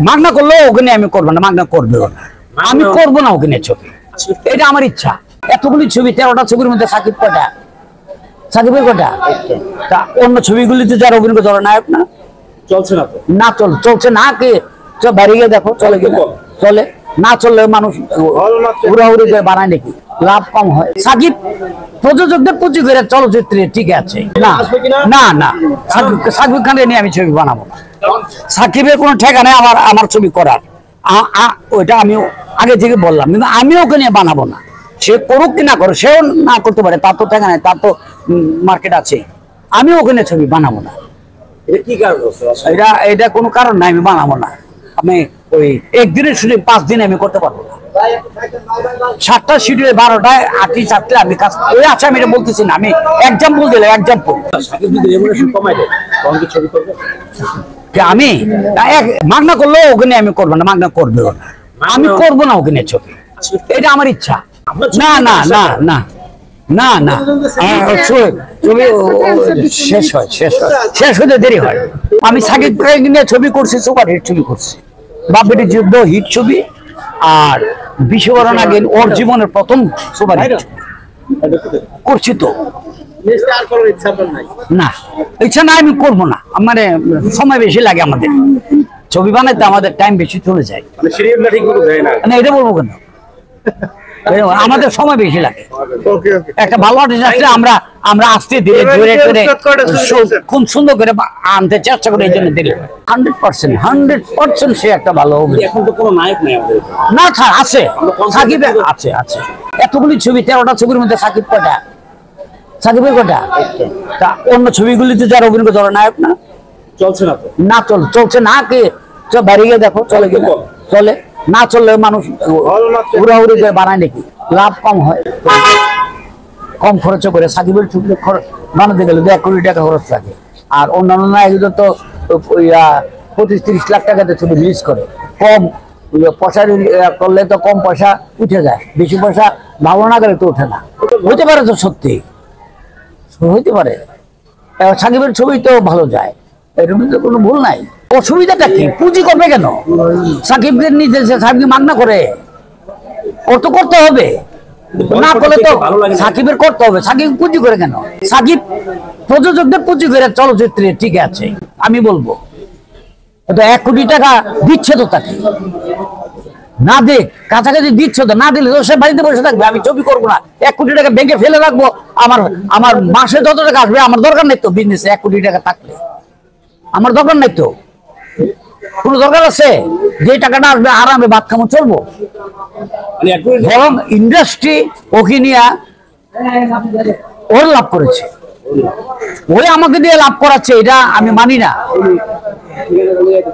মাগনা করলেও ওকে নিয়ে আমি করবো না, মাগনা করবেও না, আমি করবো না ওকে নিয়ে ছবি। এটা আমার ইচ্ছা। এতগুলি ছবি, 13টা ছবির মধ্যে সাকিব কটা, সাকিবের কটা, তা অন্য ছবিগুলিতে যারা অভিনয় করে নায়ক না, চলছে না তো, না চলছে না, কে বাইরে গিয়ে দেখো চলে গেলে চলে, না চললে মানুষ উড়াউড়ি করে বানায় নাকি, লাভ কম হয়। সাকিব প্রযোজকদের পুঁজি করে চলচ্চিত্রে ঠিক আছে না, না না সাকিব খানকে নিয়ে আমি ছবি বানাবো না। সাকিবের কোনো ঠেকা নেই আমার ছবি করার, ওইটা আমি আগে থেকে বললাম, কিন্তু আমি ওকে নিয়ে বানাবো না। সে করুক কি না করুক, সেও না করতে পারে, তার তো ঠেকা নেই, তার তো মার্কেট আছে। আমি ওকে নিয়ে ছবি বানাবো না। এটা কোনো কারণ নাই, আমি বানাবো না। আমি ওই একদিনের শুটিং 5 দিন আমি করতে পারবো না। 7টা শিডিউলে 12টায় 8টি 4টে আমি কাজ ওই আচ্ছা, আমি এটা বলতেছি না, আমি এক্সাম্পল দিলাম, এক্সাম্পল। আমি মাগনা করলেও ওকে নিয়ে আমি করবো না, মাগনা করবেও না, আমি করবো না ওকে নিয়ে ছবি। এটা আমার ইচ্ছা। না না না না না না ছবি শেষ হতে দেরি হয়। আমি সাকিব নিয়ে ছবি করছি, সুপার হিট ছবি করছি, বাপবেটি যুদ্ধ হিট ছবি, আর বিশ্ববরণ আগে ওর জীবনের প্রথম সুপার হিট করছি। তো না, ইচ্ছা না, আমি করবো না, মানে সময় বেশি লাগে আমাদের ছবি বানাইতে, আমাদের টাইম বেশি চলে যায়। মানে এটা বলবো কেন, আমাদের সময় বেশি লাগে। একটা ভালো আর্টিস্ট আসলে আমরা আস্তে ধীরে ধীরে করে খুব সুন্দর করে আনতে চেষ্টা করি, এই জন্য দিলে 100% সে একটা ভালো হবে। এখন তো কোনো নায়ক নেই না, স্যার আছে, সাকিব আছে। এতগুলি ছবি, 13টা ছবির মধ্যে সাকিব কটা, সাকিবের কটা, তা অন্য ছবিগুলিতে যারা অভিনয় করে নায়ক না, চলছে না তো, না চলছে না, কে বাইরে গিয়ে দেখো চলে গেলে চলে, না চললে মানুষ উড়াউড়ি করে বানায় নাকি, লাভ কম হয়। কম খরচ করে সাকিবের ছবি বানাতে গেলে 1 কোটি টাকা খরচ লাগে, আর অন্যান্য নায়কদের তো 25-30 লাখ টাকাতে ছবি রিলিজ করে। কম পয়সা করলে তো কম পয়সা উঠে যায়, বেশি পয়সা ভালো না করে তো ওঠে না। হইতে পারে তো, সত্যি হইতে পারে, সাকিবের ছবি তো ভালো যায়, এর মধ্যে কোনো ভুল নাই। অসুবিধাটা কি, পুঁজি করবে কেন? সাকিবকে নিজে সাকিব মাগনা করে, ওর তো করতে হবে, না করলে তো সাকিবের করতে হবে। সাকিব পুঁজি করে কেন? সাকিব প্রযোজকদের পুঁজি করে চলচ্চিত্রে ঠিক আছে, আমি বলবো 1 কোটি টাকা দিচ্ছে তো, তাকে না দেখ, কাছাকাছি দিচ্ছে তো, না দিলে তো সে বাড়িতে বসে থাকবে, আমি ছবি করবো না। 1 কোটি টাকা ব্যাংকে ফেলে রাখবো, আমার মাসে যত টাকা আসবে আমার দরকার নেই তো। বিজনেসে 1 কোটি টাকা থাকলে আমার দরকার নাই তো, কোনো দরকার আছে? যে টাকাটা আসবে আরামে ভাত খামো, চলবো। বরং ইন্ডাস্ট্রি ওকে নিয়ে ওর লাভ করেছে, ওই আমাকে দিয়ে লাভ করাচ্ছে, এটা আমি মানি না।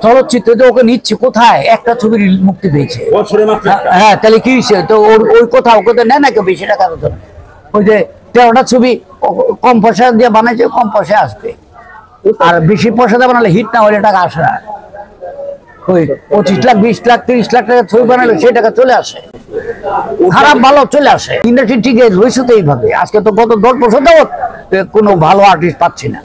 চলচ্চিত্রে ওকে নিচ্ছে কোথায়? একটা ছবির মুক্তি পেয়েছে, হ্যাঁ, তাহলে কি হয়েছে? তো ওই কোথাও ওকে তো নেয় না কেউ বেশি টাকার জন্য। ওই যে 13টা ছবি কম পয়সা দিয়ে বানাইছে, কম পয়সা আসবে, আর বেশি পয়সা দিয়ে বানালে হিট না হলে টাকা আসে না। ওই 25 লাখ 20 লাখ 30 লাখ টাকা ছবি বানালে সেই টাকা চলে আসে, খারাপ ভালো চলে আসে। ইন্ডাস্ট্রি ঠিক রয়েছে তো এইভাবে। আজকে তো গত 10 বছর যাবত কোনো ভালো আর্টিস্ট পাচ্ছি না।